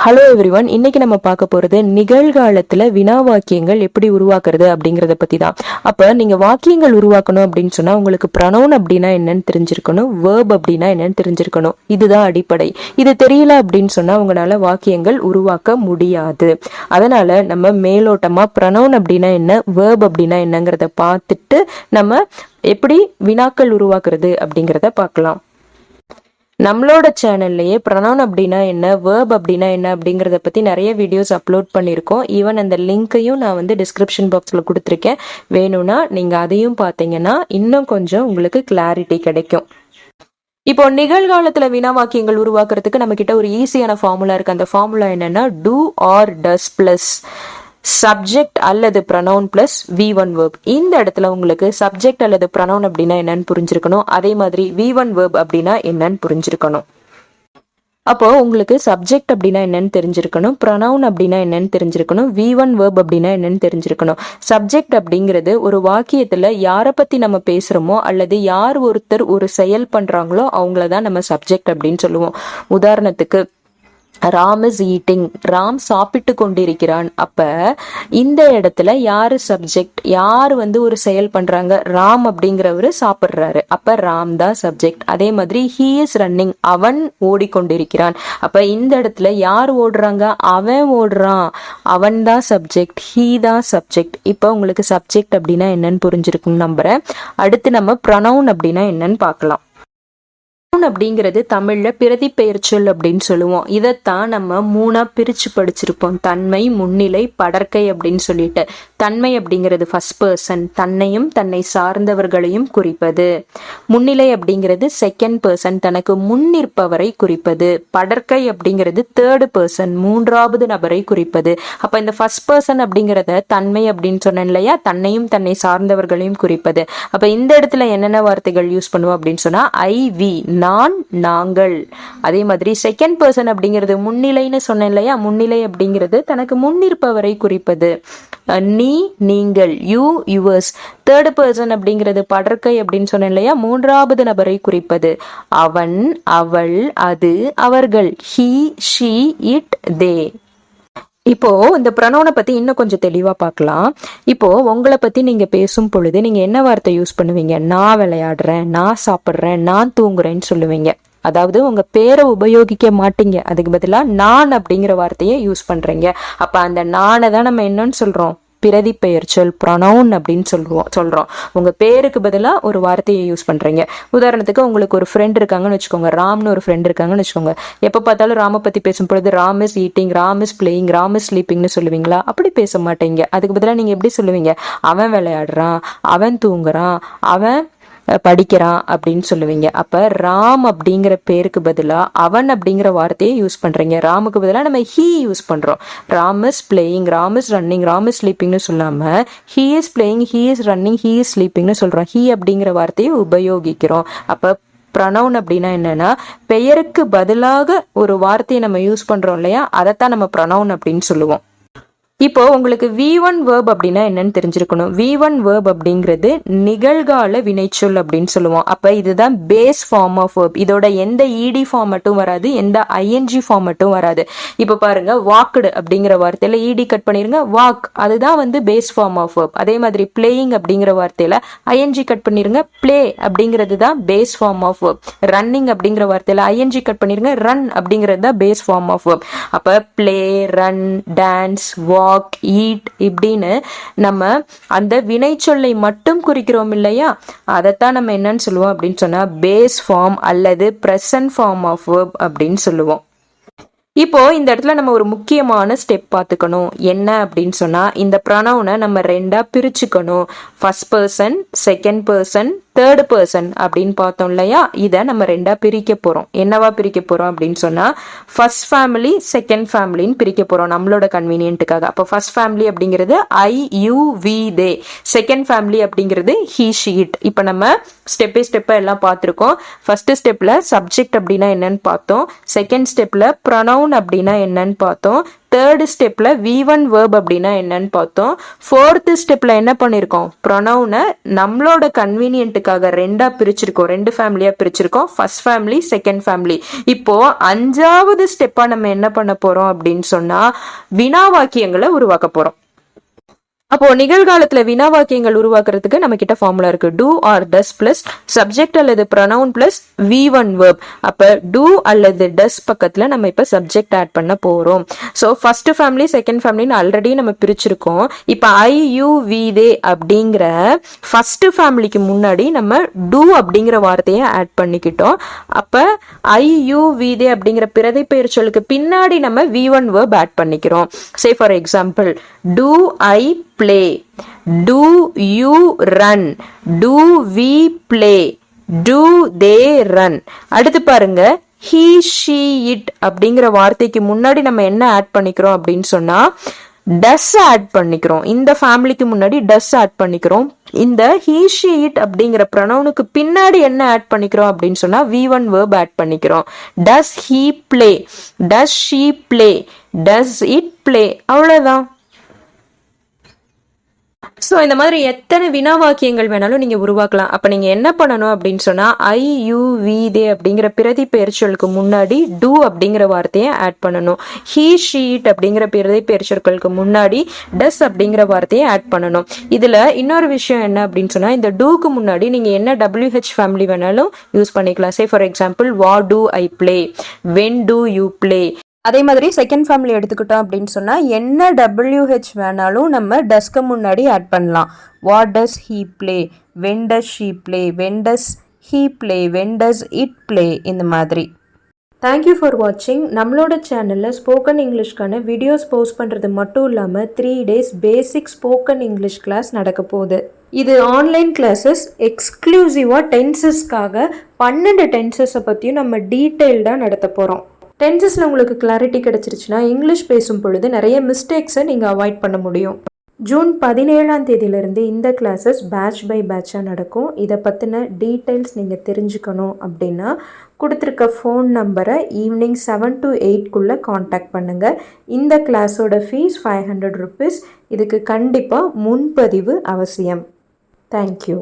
Hello everyone, இன்னைக்கு நம்ம பார்க்க போறது நிகழ்காலத்துல வினா வாக்கியங்கள் எப்படி உருவாக்குறது அப்படிங்கறத பத்தி தான். அப்ப நீங்க வாக்கியங்கள் உருவாக்கணும் அப்படின்னு சொன்னா உங்களுக்கு ப்ரொனவுன் அப்படின்னா என்னன்னு தெரிஞ்சிருக்கணும், வேர்ப் அப்படின்னா என்னன்னு தெரிஞ்சிருக்கணும். இதுதான் அடிப்படை. இது தெரியல அப்படின்னு சொன்னா உங்களால வாக்கியங்கள் உருவாக்க முடியாது. அதனால நம்ம மேலோட்டமா ப்ரொனவுன் அப்படின்னா என்ன, வேர்ப் அப்படின்னா என்னங்கிறத பார்த்துட்டு நம்ம எப்படி வினாக்கள் உருவாக்குறது அப்படிங்கறத பார்க்கலாம். நம்மளோட சேனல்லையே ப்ரொனவுன் அப்படின்னா என்ன, வேர்ப் அப்படின்னா என்ன அப்படிங்கறத பத்தி நிறைய வீடியோஸ் அப்லோட் பண்ணியிருக்கோம். ஈவன் அந்த லிங்கையும் நான் டிஸ்கிரிப்ஷன் பாக்ஸ்ல கொடுத்துருக்கேன். வேணும்னா நீங்க அதையும் பார்த்தீங்கன்னா இன்னும் கொஞ்சம் உங்களுக்கு கிளாரிட்டி கிடைக்கும். இப்போ நிகழ்காலத்துல வினா வாக்கியங்கள் உருவாக்குறதுக்கு நம்ம கிட்ட ஒரு ஈஸியான ஃபார்முலா இருக்கு. அந்த ஃபார்முலா என்னன்னா do or does plus subject அல்லது ப்ரொனவுன் பிளஸ் V1 verb. இந்த இடத்துல உங்களுக்கு சப்ஜெக்ட் அல்லது ப்ரொனவுன் அப்படின்னா என்னன்னு புரிஞ்சிருக்கணும். அதே மாதிரி V1 verb அப்படின்னா என்னன்னு புரிஞ்சிருக்கணும். அப்போ உங்களுக்கு சப்ஜெக்ட் அப்படின்னா என்னன்னு தெரிஞ்சிருக்கணும், ப்ரொனவுன் அப்படின்னா என்னன்னு தெரிஞ்சிருக்கணும், V1 verb அப்படின்னா என்னன்னு தெரிஞ்சிருக்கணும். சப்ஜெக்ட் அப்படிங்கிறது ஒரு வாக்கியத்துல யாரை பத்தி நம்ம பேசுறோமோ அல்லது யார் ஒருத்தர் ஒரு செயல் பண்றாங்களோ அவங்களதான் நம்ம சப்ஜெக்ட் அப்படின்னு சொல்லுவோம். உதாரணத்துக்கு ராம் இஸ் ஈட்டிங், ராம் சாப்பிட்டு கொண்டிருக்கிறான். அப்ப இந்த இடத்துல யாரு சப்ஜெக்ட், யார் ஒரு செயல் பண்றாங்க, ராம் அப்படிங்கிறவரு சாப்பிடுறாரு, அப்ப ராம் தான் சப்ஜெக்ட். அதே மாதிரி ஹீ இஸ் ரன்னிங், அவன் ஓடிக்கொண்டிருக்கிறான். அப்ப இந்த இடத்துல யார் ஓடுறாங்க, அவன் ஓடுறான், அவன் தான் சப்ஜெக்ட், ஹீ தான் சப்ஜெக்ட். இப்ப உங்களுக்கு சப்ஜெக்ட் அப்படின்னா என்னன்னு புரிஞ்சிருக்குன்னு நம்புறேன். அடுத்து நம்ம ப்ரொனவுன் அப்படின்னா என்னன்னு பார்க்கலாம். அப்படிங்கிறது தமிழ்ல பிரதிபெயர் சொல் அப்படின்னு சொல்லுவோம். இதைத்தான் நம்ம மூணா பிரிச்சு படிச்சிருப்போம். தன்மை, முன்னிலை, படர்க்கை அப்படின்னு சொல்லிட்டு. தன்மை அப்படிங்கிறது ஃபர்ஸ்ட் பர்சன், தன்னையும் தன்னை சார்ந்தவர்களையும் குறிப்பது. முன்னிலை அப்படிங்கிறது செகண்ட் பர்சன், தனக்கு முன் நிற்பவரை குறிப்பது. படர்க்கை அப்படிங்கிறது தேர்ட் பர்சன், மூன்றாவது நபரை குறிப்பது. அப்ப இந்த ஃபர்ஸ்ட் பர்சன் அப்படிங்கிறத தன்மை அப்படின்னு சொன்னேன் இல்லையா, தன்னையும் தன்னை சார்ந்தவர்களையும் குறிப்பது. அப்ப இந்த இடத்துல என்னென்ன வார்த்தைகள் யூஸ் பண்ணுவோம் அப்படின்னு சொன்னா ஐ, வி, நான், நாங்கள். அதே மாதிரி செகண்ட் பர்சன் அப்படிங்கிறது முன்னிலைன்னு சொன்னேன் இல்லையா, முன்னிலை அப்படிங்கிறது தனக்கு முன்னிற்பவரை குறிப்பது. நீ, நீங்கள், யூ, யுவர்ஸ். தேர்ட் பர்சன் அப்படிங்கிறது படர்க்கை அப்படின்னு சொன்னேன் இல்லையா, மூன்றாவது நபரை குறிப்பது. அவன், அவள், அது, அவர்கள். ஹி, ஷி, இட், தே. இப்போ இந்த ப்ரொனவுனை பத்தி இன்னும் கொஞ்சம் தெளிவா பார்க்கலாம். இப்போ உங்களை பத்தி நீங்க பேசும் பொழுது நீங்க என்ன வார்த்தை யூஸ் பண்ணுவீங்க? நான் விளையாடுறேன், நான் சாப்பிட்றேன், நான் தூங்குறேன்னு சொல்லுவீங்க. அதாவது உங்க பேரை உபயோகிக்க மாட்டீங்க, அதுக்கு பதிலா நான் அப்படிங்கிற வார்த்தையை யூஸ் பண்றீங்க. அப்ப அந்த நானை தான் நம்ம என்னன்னு சொல்றோம், பிரதிபெயர் சொல், ப்ரொனவுன் அப்படின்னு சொல்றோம். உங்க பேருக்கு பதிலா ஒரு வார்த்தையை யூஸ் பண்றீங்க. உதாரணத்துக்கு உங்களுக்கு ஒரு ஃப்ரெண்ட் இருக்காங்கன்னு வச்சுக்கோங்க, ராம்னு ஒரு ஃப்ரெண்ட் இருக்காங்கன்னு வச்சுக்கோங்க. எப்ப பார்த்தாலும் ராம பத்தி பேசும் பொழுது Ram is eating, Ram is playing, Ram is ஸ்லீப்பிங்னு சொல்லுவீங்களா? அப்படி பேச மாட்டீங்க. அதுக்கு பதிலா நீங்க எப்படி சொல்லுவீங்க? அவன் விளையாடுறான், அவன் தூங்குறான், அவன் படிக்கிறான் அப்படின்னு சொல்லுவீங்க. அப்ப ராம் அப்படிங்கிற பேருக்கு பதிலா அவன் அப்படிங்கிற வார்த்தையை யூஸ் பண்றீங்க. ராமுக்கு பதிலா நம்ம ஹீ யூஸ் பண்றோம். Ram is playing, Ram is running, Ram is ஸ்லீப்பிங்னு சொல்லாம he is playing, he is running, he is ஸ்லீப்பிங்னு சொல்றோம். ஹீ அப்படிங்கிற வார்த்தையை உபயோகிக்கிறோம். அப்ப ப்ரொனவுன் அப்படின்னா என்னன்னா பெயருக்கு பதிலாக ஒரு வார்த்தையை நம்ம யூஸ் பண்றோம் இல்லையா, அதைத்தான் நம்ம ப்ரொனவுன் அப்படின்னு சொல்லுவோம். இப்போ உங்களுக்கு V1 verb அப்படின்னா என்னன்னு தெரிஞ்சிருக்கணும். V1 verb அப்படிங்கிறது நிகழ்கால வினைச்சொல் அப்படின்னு சொல்லுவோம். அப்ப இதுதான் பேஸ் ஃபார்ம் ஆஃப் verb. இதோட எந்த ED ஃபார்ம் மட்டும் வராது, எந்த ING ஃபார்ம் மட்டும் வராது. இப்ப பாருங்க, வாக்டு அப்படிங்கிற வார்த்தையில ED கட் பண்ணிருங்க, வாக், அதுதான் பேஸ் ஃபார்ம் ஆஃப் verb. அதே மாதிரி பிளேயிங் அப்படிங்கிற வார்த்தையில ING கட் பண்ணிருங்க, பிளே அப்படிங்கிறது தான் base form of verb. Running அப்படிங்கிற வார்த்தையில ING கட் பண்ணிருங்க, ரன் அப்படிங்கிறது தான் பேஸ் ஃபார்ம் ஆஃப் verb. அப்ப play, run, dance, walk, eat இப்படின்னு நம்ம அந்த வினை சொல்லை மட்டும் குறிக்கிறோம் இல்லையா, அதைத்தான் நம்ம என்னன்னு சொல்லுவோம் அப்படின்னு சொன்னா பேஸ் ஃபார்ம் அல்லது பிரசன்ட் ஃபார்ம் ஆஃப் verb அப்படின்னு சொல்லுவோம். இப்போ இந்த இடத்துல நம்ம ஒரு முக்கியமான ஸ்டெப் பார்த்துக்கணும். என்ன அப்படின்னு சொன்னா இந்த ப்ரொனவுனை நம்ம ரெண்டா பிரிச்சுக்கணும். First person, second person, third person அப்படின்னு பார்த்தோம் இல்லையா, இதை நம்ம ரெண்டா பிரிக்க போறோம். என்னவா பிரிக்க போறோம் அப்படின்னு சொன்னா ஃபர்ஸ்ட் ஃபேமிலி, செகண்ட் ஃபேமிலின்னு பிரிக்க போறோம் நம்மளோட கன்வீனியன்ட்டுக்காக. அப்போ ஃபர்ஸ்ட் ஃபேமிலி அப்படிங்கிறது I, you, we, they. Second family அப்படிங்கிறது ஹீ, ஷி, இட். இப்போ நம்ம ஸ்டெப் பை ஸ்டெப்பா எல்லாம் பார்த்துருக்கோம். ஃபர்ஸ்ட் ஸ்டெப்ல சப்ஜெக்ட் அப்படின்னா என்னன்னு பார்த்தோம், செகண்ட் ஸ்டெப்ல ப்ரொனவுன் அப்படின்னா என்னன்னு பார்த்தோம், தேர்ட் ஸ்டெப்ல V1 verb அப்படின்னா என்னன்னு பார்த்தோம். ஃபோர்த் ஸ்டெப்ல என்ன பண்ணிருக்கோம், ப்ரொனவுனை நம்மளோட கன்வீனியன்ட்டுக்காக ரெண்டா பிரிச்சிருக்கோம், ரெண்டு ஃபேமிலியா பிரிச்சிருக்கோம், ஃபர்ஸ்ட் ஃபேமிலி செகண்ட் ஃபேமிலி. இப்போ 5வது ஸ்டெப்பா நம்ம என்ன பண்ண போறோம் அப்படின்னு சொன்னா வினா வாக்கியங்களை உருவாக்க போறோம். அப்போ நிகழ்காலத்துல வினா வாக்கியங்கள் உருவாக்குறதுக்கு நம்ம கிட்ட ஃபார்முலா இருக்கு. Do or does plus subject அல்லது ப்ரொனவுன் பிளஸ் V1 verb. அப்ப டூ அல்லது டஸ் பக்கத்துல நம்ம இப்ப சப்ஜெக்ட் ஆட் பண்ண போறோம். ஸோ ஃபர்ஸ்ட் ஃபேமிலி செகண்ட் ஃபேமிலின்னு ஆல்ரெடி நம்ம பிரிச்சிருக்கோம். இப்ப ஐ யூ வி தே அப்படிங்கிற ஃபர்ஸ்ட் ஃபேமிலிக்கு முன்னாடி நம்ம டூ அப்படிங்கிற வார்த்தையை ஆட் பண்ணிக்கிட்டோம். அப்ப ஐ யூ வி தே அப்படிங்கிற பிரதி பெயர் சொல்லுக்கு பின்னாடி நம்ம V1 verb ஆட் பண்ணிக்கிறோம். Say for example, do I play, do you run, do we play, do they run. அடுத்து பாருங்க, he she it அப்படிங்கிற வார்த்தைக்கு முன்னாடி நம்ம என்ன ஆட் பண்ணிக்கிறோம் அப்படின்னு சொன்னா டஸ் ஆட் பண்ணிக்கிறோம். இந்த ஃபேமிலிக்கு முன்னாடி டஸ் ஆட் பண்ணிக்கிறோம். இந்த he she it அப்படிங்கிற ப்ரொனவுனுக்கு பின்னாடி என்ன ஆட் பண்ணிக்கிறோம் அப்படின்னு சொன்னா V1 verb ஆட் பண்ணிக்கிறோம். does he play, does she play, does it play. அவ்வளவுதான். ஸோ இந்த மாதிரி எத்தனை வினா வாக்கியங்கள் வேணாலும் நீங்க உருவாக்கலாம். அப்ப நீங்க என்ன பண்ணணும் அப்படின்னு சொன்னா ஐ யூ வி தே அப்படிங்கிற பிரதி பெயர்ச்சொலுக்கு முன்னாடி டூ அப்படிங்கிற வார்த்தையை ஆட் பண்ணணும். ஹீ ஷீ இட் அப்படிங்கிற பிரதி பெயர்ச்சொற்களுக்கு முன்னாடி டஸ் அப்படிங்கிற வார்த்தையை ஆட் பண்ணணும். இதுல இன்னொரு விஷயம் என்ன அப்படின்னு சொன்னா இந்த டூக்கு முன்னாடி நீங்க என்ன WH ஃபேமிலி வேணாலும் யூஸ் பண்ணிக்கலாம். சே for example, what to I play, when to you play. அதே மாதிரி செகண்ட் ஃபேமிலி எடுத்துக்கிட்டோம் அப்படின்னு சொன்னா என்ன WH வேணாலும் நம்ம டஸ்க்கு முன்னாடி ஆட் பண்ணலாம். What does he play, when does she play, when does he play, when does it play, இந்த மாதிரி. தேங்க்யூ ஃபார் வாட்சிங். நம்மளோட சேனலில் ஸ்போக்கன் இங்கிலீஷ்க்கான வீடியோஸ் போஸ்ட் பண்ணுறது மட்டும் இல்லாமல் 3 days பேசிக் ஸ்போக்கன் இங்கிலீஷ் கிளாஸ் நடக்க போகுது. இது ஆன்லைன் கிளாஸஸ், எக்ஸ்க்ளூசிவாக டென்சஸ்க்காக 12 டென்சஸை பற்றியும் நம்ம டீட்டெயில்டாக நடத்த போகிறோம். டென்சஸில் உங்களுக்கு கிளாரிட்டி கிடச்சிருச்சுன்னா இங்கிலீஷ் பேசும் பொழுது நிறைய மிஸ்டேக்ஸை நீங்கள் அவாய்ட் பண்ண முடியும். ஜூன் 17ஆம் தேதியிலிருந்து இந்த கிளாஸஸ் பேட்ச் பை பேட்சாக நடக்கும். இதை பற்றின டீட்டெயில்ஸ் நீங்கள் தெரிஞ்சுக்கணும் அப்படின்னா கொடுத்துருக்க ஃபோன் நம்பரை ஈவினிங் 7 to 8 காண்டாக்ட் பண்ணுங்கள். இந்த கிளாஸோட ஃபீஸ் 500 rupees. இதுக்கு கண்டிப்பாக முன்பதிவு அவசியம். தேங்க்யூ.